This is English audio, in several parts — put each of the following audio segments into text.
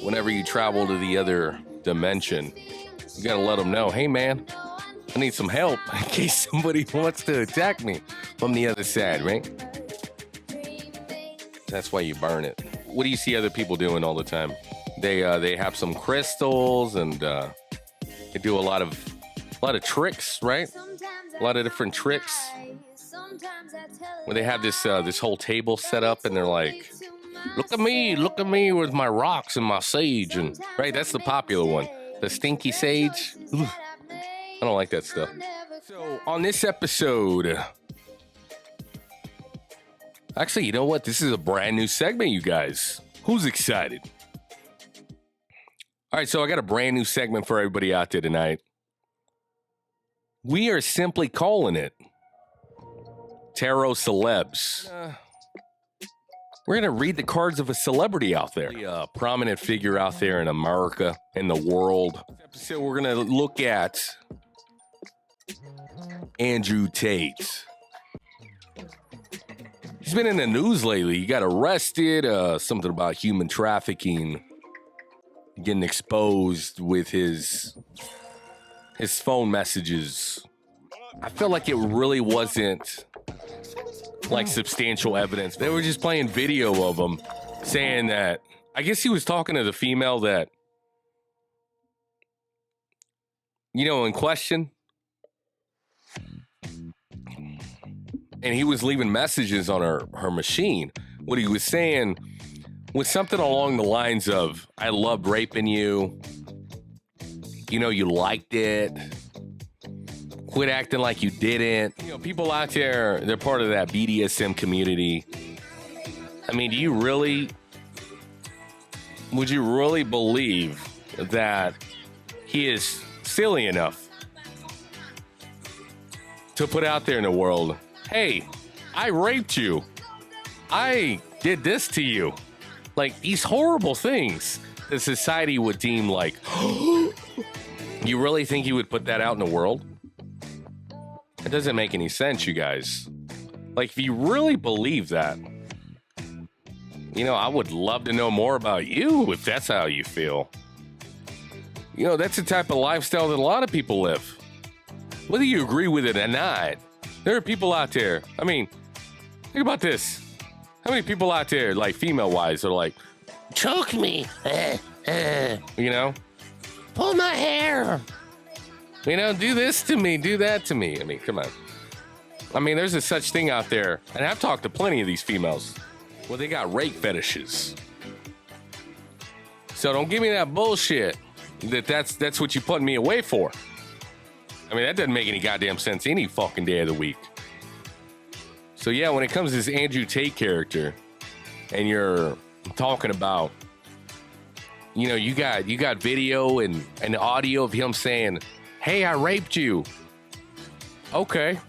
whenever you travel to the other dimension, you gotta let them know, hey man, I need some help in case somebody wants to attack me from the other side, right? That's why you burn it. What do you see other people doing all the time? They have some crystals and they do a lot of tricks, right? A lot of different tricks. When they have this whole table set up and they're like, look at me with my rocks and my sage, and right, that's the popular one. The stinky sage. Ugh. I don't like that stuff. So on this episode, actually, you know what? This is a brand new segment, you guys. Who's excited? All right, so I got a brand new segment for everybody out there tonight. We are simply calling it Tarot Celebs. We're going to read the cards of a celebrity out there, a prominent figure out there in America, in the world. So we're going to look at Andrew Tate. He's been in the news lately. He got arrested, something about human trafficking, getting exposed with his phone messages. I feel like it really wasn't like substantial evidence. They were just playing video of him saying that, I guess he was talking to the female that, you know, in question. And he was leaving messages on her machine. What he was saying was something along the lines of, I loved raping you. You know, you liked it. Quit acting like you didn't. You know, people out there, they're part of that BDSM community. I mean, would you really believe that he is silly enough to put out there in the world, hey, I raped you. I did this to you. Like, these horrible things that society would deem like, you really think he would put that out in the world? It doesn't make any sense, you guys. Like, if you really believe that, you know, I would love to know more about you if that's how you feel. You know, that's the type of lifestyle that a lot of people live. Whether you agree with it or not, there are people out there. I mean, think about this. How many people out there, like female-wise, are like, choke me, you know? Pull my hair. You know, do this to me, do that to me. I mean, come on. I mean, there's a such thing out there, and I've talked to plenty of these females, well, they got rape fetishes. So don't give me that bullshit that's what you putting me away for. I mean, that doesn't make any goddamn sense any fucking day of the week. So yeah, when it comes to this Andrew Tate character, and you're talking about, you know, you got video and audio of him saying, hey, I raped you. Okay.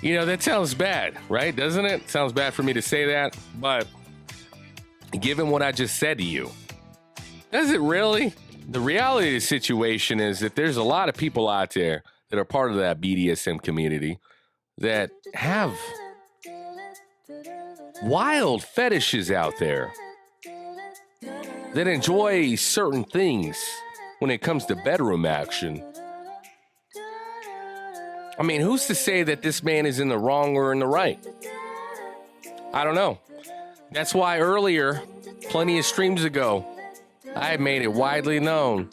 You know, that sounds bad, right? Doesn't it? Sounds bad for me to say that, but given what I just said to you, does it really? The reality of the situation is that there's a lot of people out there that are part of that BDSM community that have wild fetishes out there, that enjoy certain things when it comes to bedroom action. I mean, who's to say that this man is in the wrong or in the right? I don't know. That's why earlier, plenty of streams ago, I made it widely known.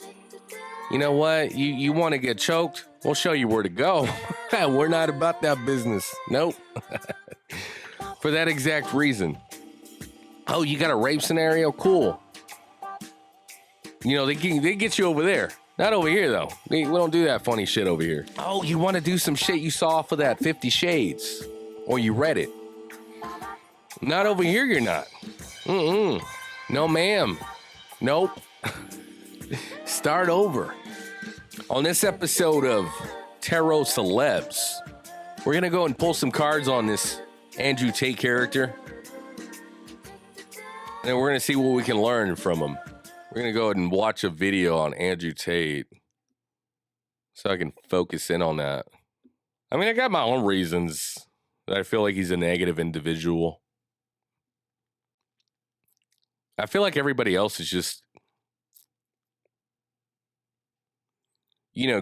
You know what? You want to get choked? We'll show you where to go. We're not about that business. Nope. For that exact reason. Oh, you got a rape scenario? Cool. You know, they get you over there. Not over here, though. We don't do that funny shit over here. Oh, you want to do some shit you saw for that 50 Shades? Or you read it? Not over here, you're not. No, ma'am. Nope. Start over. On this episode of Tarot Celebs, we're going to go and pull some cards on this Andrew Tate character. And we're going to see what we can learn from him. We're going to go ahead and watch a video on Andrew Tate so I can focus in on that. I mean, I got my own reasons that I feel like he's a negative individual. I feel like everybody else is just,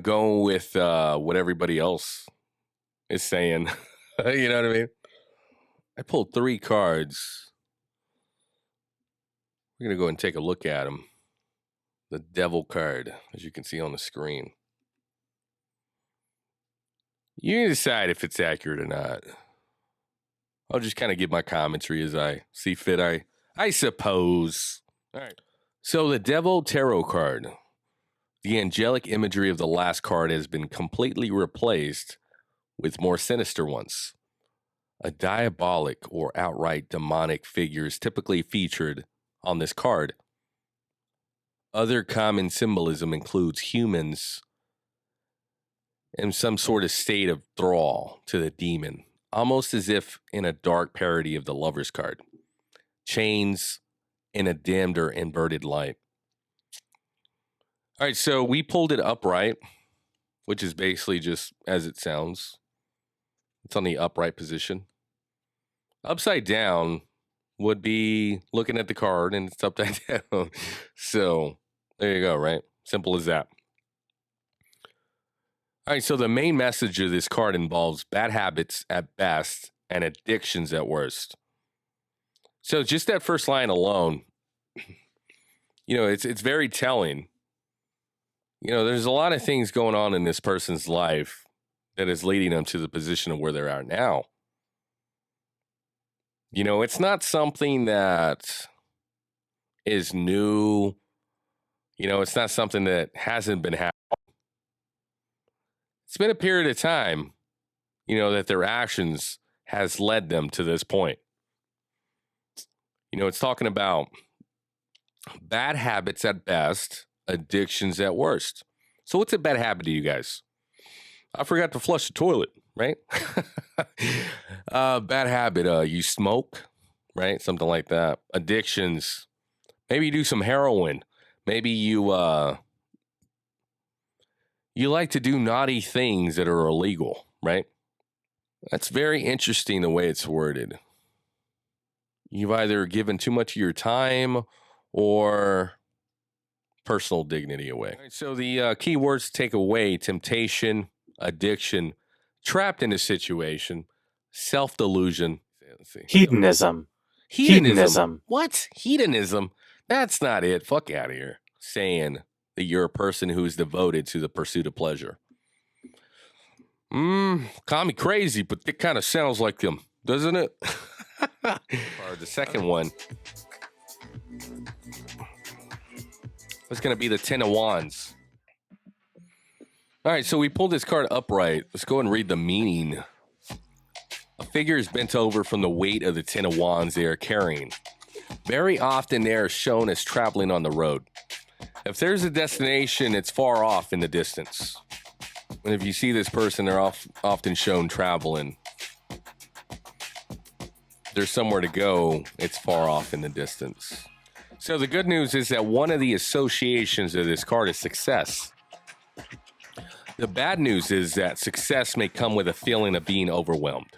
going with what everybody else is saying. You know what I mean? I pulled 3 cards. We're going to go and take a look at them. The devil card, as you can see on the screen. You can decide if it's accurate or not. I'll just kind of give my commentary as I see fit, I suppose. All right. So the Devil Tarot card. The angelic imagery of the last card has been completely replaced with more sinister ones. A diabolic or outright demonic figure is typically featured on this card. Other common symbolism includes humans in some sort of state of thrall to the demon, almost as if in a dark parody of the Lover's card. Chains in a dimmed or inverted light. All right, so we pulled it upright, which is basically just as it sounds. It's on the upright position. Upside down would be looking at the card and it's upside down. So there you go, right? Simple as that. All right, so the main message of this card involves bad habits at best and addictions at worst. So just that first line alone, it's very telling. There's a lot of things going on in this person's life that is leading them to the position of where they are now. It's not something that is new. It's not something that hasn't been happening. It's been a period of time, that their actions has led them to this point. It's talking about bad habits at best, addictions at worst. So what's a bad habit to you guys? I forgot to flush the toilet, right? Bad habit, you smoke, right? Something like that. Addictions, maybe you do some heroin. Maybe you like to do naughty things that are illegal, right? That's very interesting the way it's worded. You've either given too much of your time or personal dignity away. Right, so the key words to take away: temptation, addiction, trapped in a situation, self-delusion. Let's see. Hedonism. Hedonism. What? Hedonism? That's not it. Fuck out of here. Saying that you're a person who is devoted to the pursuit of pleasure. Call me crazy, but it kind of sounds like them, doesn't it? Or the second one was going to be the 10 of Wands. All right, so we pulled this card upright. Let's go and read the meaning. A figure is bent over from the weight of the 10 of Wands they are carrying. Very often they are shown as traveling on the road. If there's a destination, it's far off in the distance. And if you see this person, they're often shown traveling. There's somewhere to go, it's far off in the distance. So the good news is that one of the associations of this card is success. The bad news is that success may come with a feeling of being overwhelmed.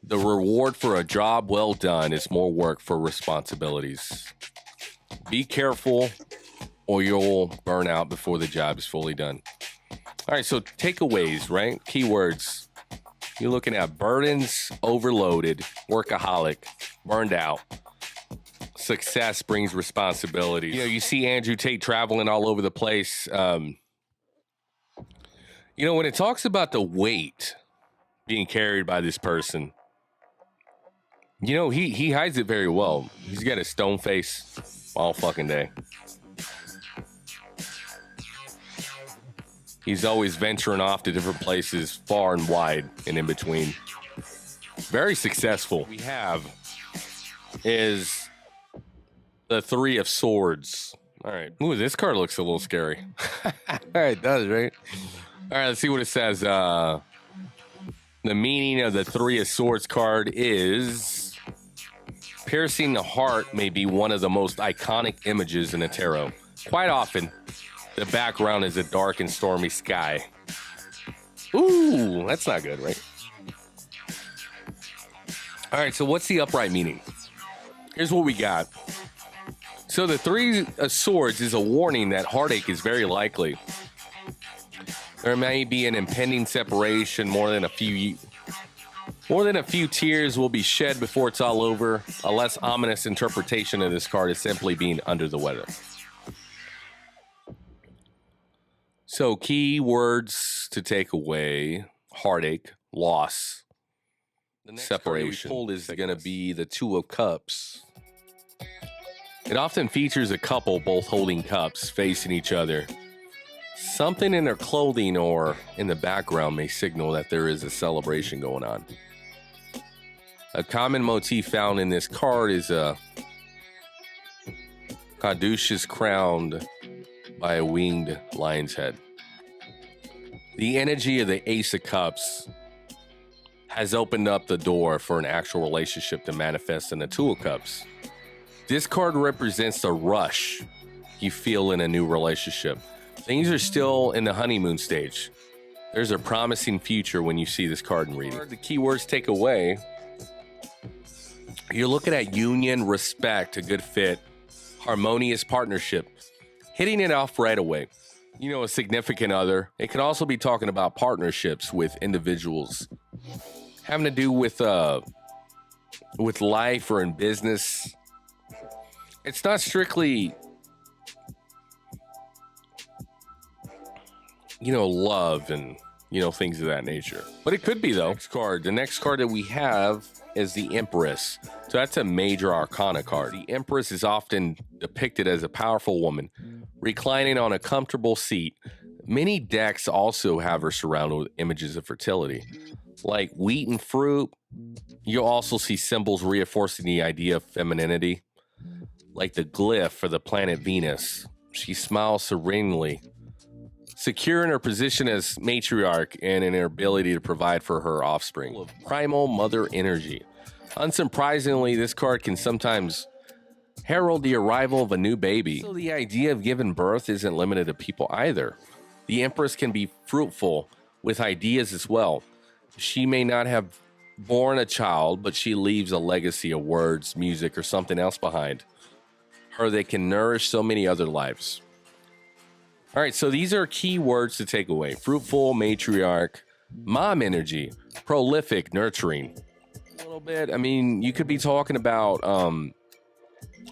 The reward for a job well done is more work for responsibilities. Be careful or you'll burn out before the job is fully done. All right, so takeaways, right? Keywords. You're looking at burdens, overloaded, workaholic, burned out. Success brings responsibility. You see Andrew Tate traveling all over the place. When it talks about the weight being carried by this person, he hides it very well. He's got a stone face all fucking day. He's always venturing off to different places, far and wide and in between. Very successful. We have is the 3 of Swords. All right. Ooh, this card looks a little scary. All right, it does, right? All right, let's see what it says. The meaning of the 3 of Swords card is piercing the heart may be one of the most iconic images in the tarot. Quite often, the background is a dark and stormy sky. Ooh, that's not good, right? All right, so what's the upright meaning? Here's what we got. So the Three of Swords is a warning that heartache is very likely. There may be an impending separation. More than a few tears will be shed before it's all over. A less ominous interpretation of this card is simply being under the weather. So key words to take away: heartache, loss, separation. The next card is going to be the Two of Cups. It often features a couple both holding cups facing each other. Something in their clothing or in the background may signal that there is a celebration going on. A common motif found in this card is a caduceus crowned by a winged lion's head. The energy of the Ace of Cups has opened up the door for an actual relationship to manifest in the Two of Cups. This card represents the rush you feel in a new relationship. Things are still in the honeymoon stage. There's a promising future when you see this card in reading. The keywords take away: you're looking at union, respect, a good fit, harmonious partnership, hitting it off right away. You know, a significant other. It can also be talking about partnerships with individuals having to do with life or in business. It's not strictly, love and, things of that nature. But it could be, though. The next card that we have is the Empress. So that's a major arcana card. The Empress is often depicted as a powerful woman reclining on a comfortable seat. Many decks also have her surrounded with images of fertility, like wheat and fruit. You'll also see symbols reinforcing the idea of femininity, like the glyph for the planet Venus. She smiles serenely, secure in her position as matriarch and in her ability to provide for her offspring. Primal mother energy. Unsurprisingly, this card can sometimes herald the arrival of a new baby. So the idea of giving birth isn't limited to people either. The Empress can be fruitful with ideas as well. She may not have born a child, but she leaves a legacy of words, music, or something else behind her that can nourish so many other lives. All right, so these are key words to take away: fruitful, matriarch, mom energy, prolific, nurturing. A little bit, you could be talking about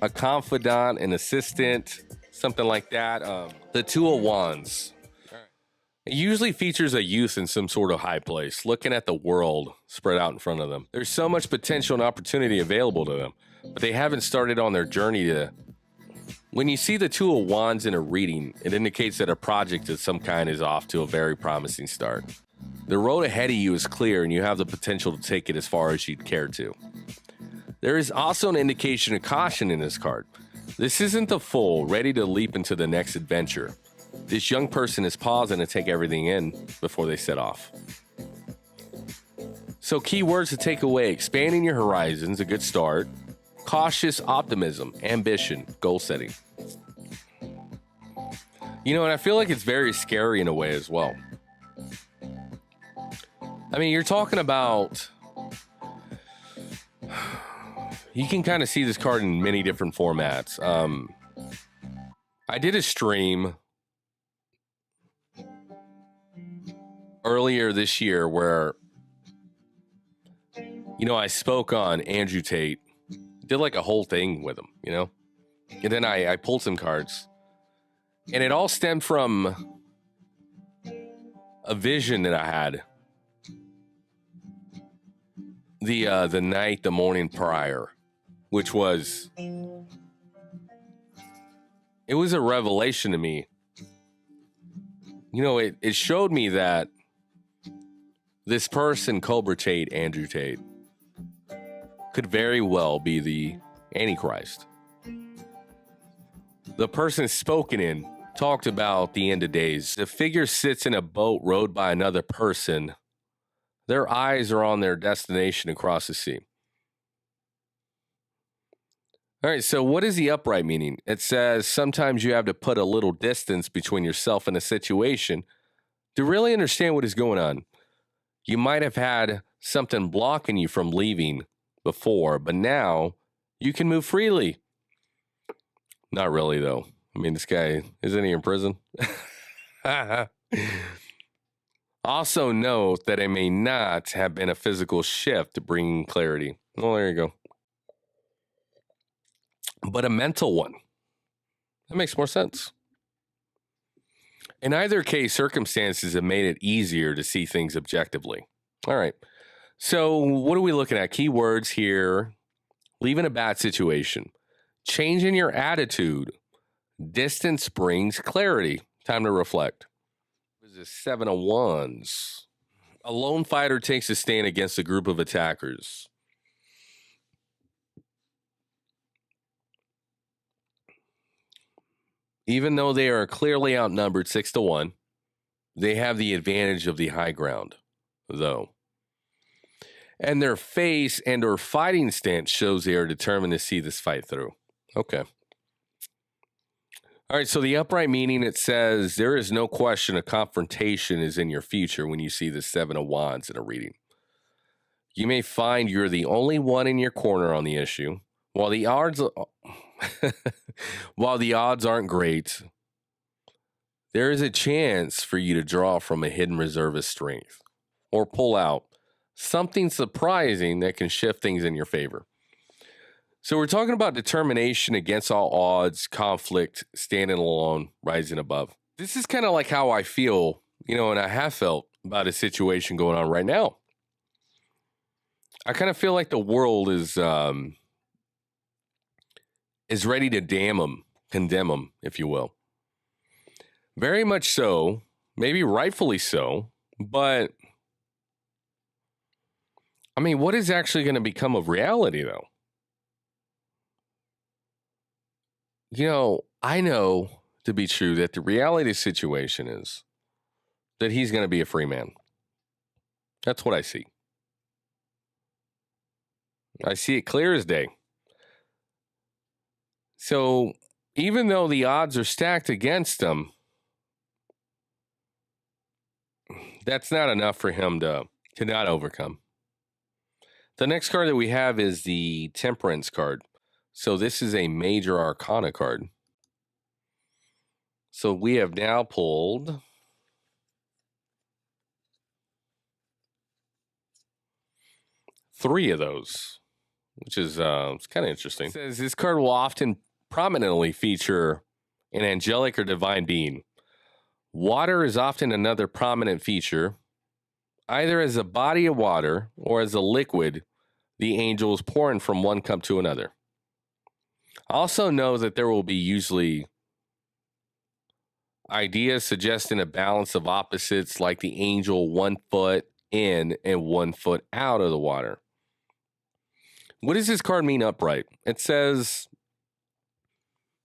a confidant, an assistant, something like that. The Two of Wands. It usually features a youth in some sort of high place, looking at the world spread out in front of them. There's so much potential and opportunity available to them, but they haven't started on their journey to... When you see the Two of Wands in a reading, it indicates that a project of some kind is off to a very promising start. The road ahead of you is clear, and you have the potential to take it as far as you'd care to. There is also an indication of caution in this card. This isn't the fool ready to leap into the next adventure. This young person is pausing to take everything in before they set off. So key words to take away: expanding your horizons, a good start; cautious optimism, ambition, goal setting. And I feel like it's very scary in a way as well. You're talking about... You can kind of see this card in many different formats. I did a stream earlier this year where, I spoke on Andrew Tate, did like a whole thing with him, and then I pulled some cards, and it all stemmed from a vision that I had the morning prior, which was, it was a revelation to me. It showed me that this person, Cobra Tate, Andrew Tate, could very well be the Antichrist. The person spoken in talked about the end of days. The figure sits in a boat rowed by another person. Their eyes are on their destination across the sea. All right, so what is the upright meaning? It says sometimes you have to put a little distance between yourself and a situation to really understand what is going on. You might have had something blocking you from leaving before, but now you can move freely. Not really, though. I mean, this guy, isn't he in prison? Also note that it may not have been a physical shift bringing clarity. Well, there you go. But a mental one. That makes more sense. In either case, circumstances have made it easier to see things objectively. All right. So what are we looking at? Keywords here. Leaving a bad situation. Changing your attitude. Distance brings clarity. Time to reflect. This is 7 of Wands. A lone fighter takes a stand against a group of attackers. Even though they are clearly outnumbered 6-1, they have the advantage of the high ground, though. And their face and or fighting stance shows they are determined to see this fight through. Okay. All right, so the upright meaning, it says, there is no question a confrontation is in your future when you see the 7 of Wands in a reading. You may find you're the only one in your corner on the issue. While the odds aren't great, there is a chance for you to draw from a hidden reserve of strength or pull out something surprising that can shift things in your favor. So we're talking about determination against all odds, conflict, standing alone, rising above. This is kind of like how I feel, and I have felt about a situation going on right now. I kind of feel like the world is ready to condemn them, if you will. Very much so, maybe rightfully so, but I mean, what is actually going to become of reality, though? I know to be true that the reality situation is that he's going to be a free man. That's what I see. I see it clear as day. So even though the odds are stacked against him, that's not enough for him to not overcome. The next card that we have is the Temperance card. So this is a major arcana card. So we have now pulled 3 of those, which is it's kind of interesting. It says this card will often prominently feature an angelic or divine being. Water is often another prominent feature, either as a body of water or as a liquid the angel is pouring from one cup to another. Also know that there will be usually ideas suggesting a balance of opposites, like the angel 1 foot in and 1 foot out of the water. What does this card mean upright? It says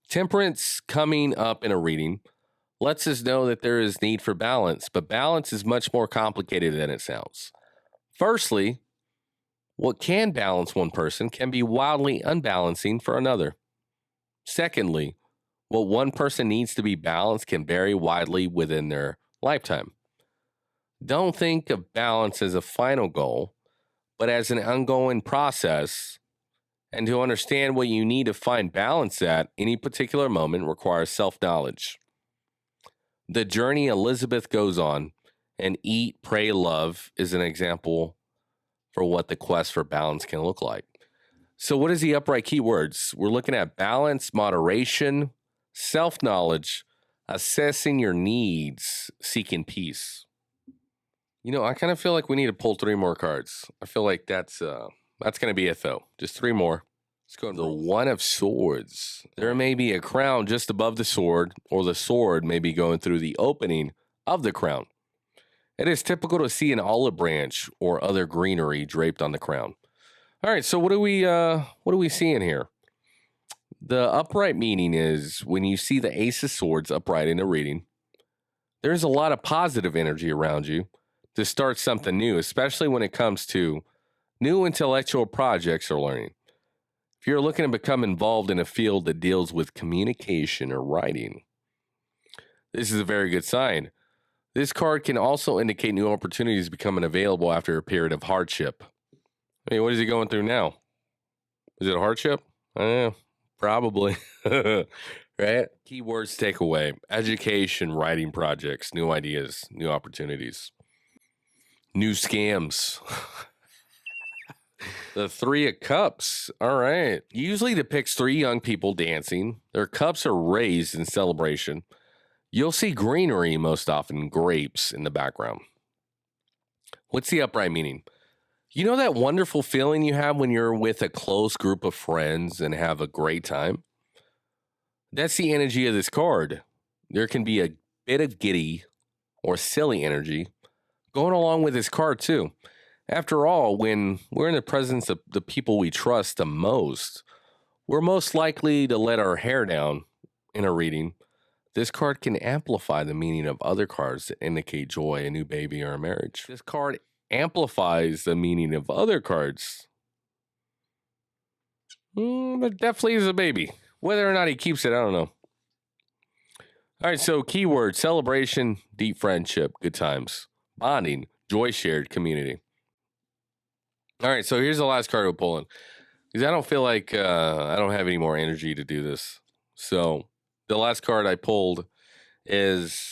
temperance coming up in a reading lets us know that there is need for balance, but balance is much more complicated than it sounds. Firstly, what can balance one person can be wildly unbalancing for another. Secondly, what one person needs to be balanced can vary widely within their lifetime. Don't think of balance as a final goal, but as an ongoing process. And to understand what you need to find balance at any particular moment requires self-knowledge. The journey Elizabeth goes on, and Eat, Pray, Love is an example for what the quest for balance can look like. So what is the upright keywords? We're looking at balance, moderation, self-knowledge, assessing your needs, seeking peace. I kind of feel like we need to pull 3 more cards. I feel like that's going to be it, though. Just 3 more. Let's go to the 1 of Swords. There may be a crown just above the sword, or the sword may be going through the opening of the crown. It is typical to see an olive branch or other greenery draped on the crown. All right, so what are we seeing here? The upright meaning is when you see the Ace of Swords upright in a reading, there's a lot of positive energy around you to start something new, especially when it comes to new intellectual projects or learning. If you're looking to become involved in a field that deals with communication or writing, this is a very good sign. This card can also indicate new opportunities becoming available after a period of hardship. I mean, what is he going through now? Is it a hardship? I don't know. Probably. Right? Keywords takeaway: education, writing projects, new ideas, new opportunities, new scams. The Three of Cups. All right. Usually depicts three young people dancing. Their cups are raised in celebration. You'll see greenery, most often grapes, in the background. What's the upright meaning? You know that wonderful feeling you have when you're with a close group of friends and have a great time? That's the energy of this card. There can be a bit of giddy or silly energy going along with this card, too. After all, when we're in the presence of the people we trust the most, we're most likely to let our hair down in a reading. This card can amplify the meaning of other cards that indicate joy, a new baby, or a marriage. This card amplifies the meaning of other cards. But definitely is a baby. Whether or not he keeps it, I don't know. All right, so keyword: celebration, deep friendship, good times, bonding, joy shared, community. All right, so here's the last card we're pulling, because I don't feel like I don't have any more energy to do this. So the last card I pulled is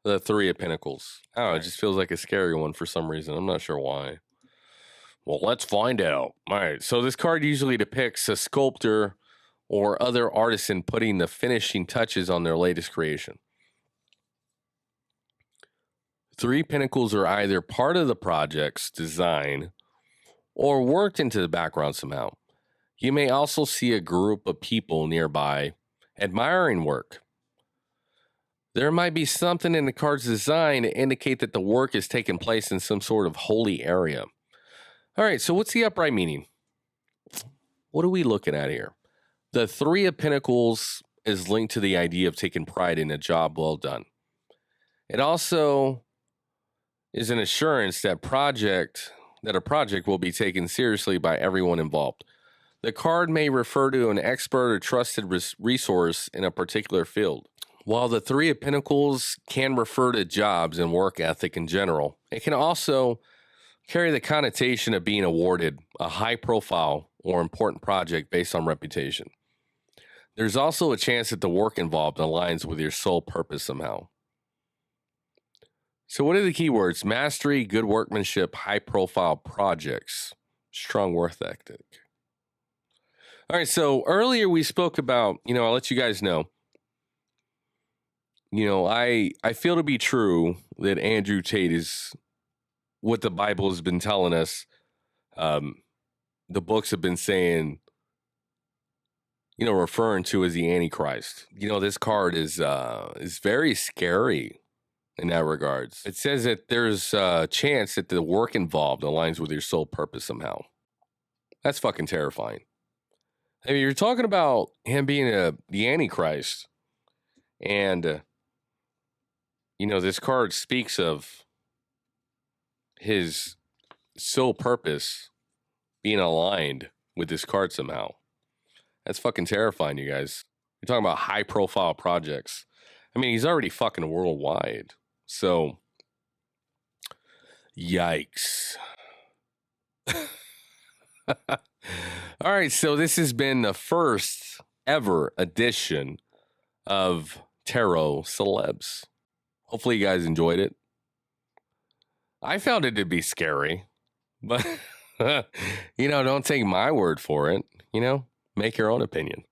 the Three of Pentacles. I don't know, it just feels like a scary one for some reason. I'm not sure why. Well, let's find out. All right, so this card usually depicts a sculptor or other artisan putting the finishing touches on their latest creation. Three Pentacles are either part of the project's design or worked into the background somehow. You may also see a group of people nearby admiring work. There might be something in the card's design to indicate that the work is taking place in some sort of holy area. All right, so what's the upright meaning? What are we looking at here? The Three of Pentacles is linked to the idea of taking pride in a job well done. It also is an assurance that a project will be taken seriously by everyone involved. The card may refer to an expert or trusted resource in a particular field. While the Three of Pentacles can refer to jobs and work ethic in general, it can also carry the connotation of being awarded a high-profile or important project based on reputation. There's also a chance that the work involved aligns with your sole purpose somehow. So what are the keywords? Mastery, good workmanship, high-profile projects, strong work ethic. All right, so earlier we spoke about, I'll let you guys know, I feel to be true that Andrew Tate is what the Bible has been telling us. The books have been saying, referring to as the Antichrist. This card is very scary in that regards. It says that there's a chance that the work involved aligns with your sole purpose somehow. That's fucking terrifying. I mean, you're talking about him being the Antichrist, and this card speaks of his sole purpose being aligned with this card somehow. That's fucking terrifying, you guys. You're talking about high-profile projects. I mean, he's already fucking worldwide. So, yikes. All right, so this has been the first ever edition of Tarot Celebs. Hopefully you guys enjoyed it. I found it to be scary, but, don't take my word for it. Make your own opinion.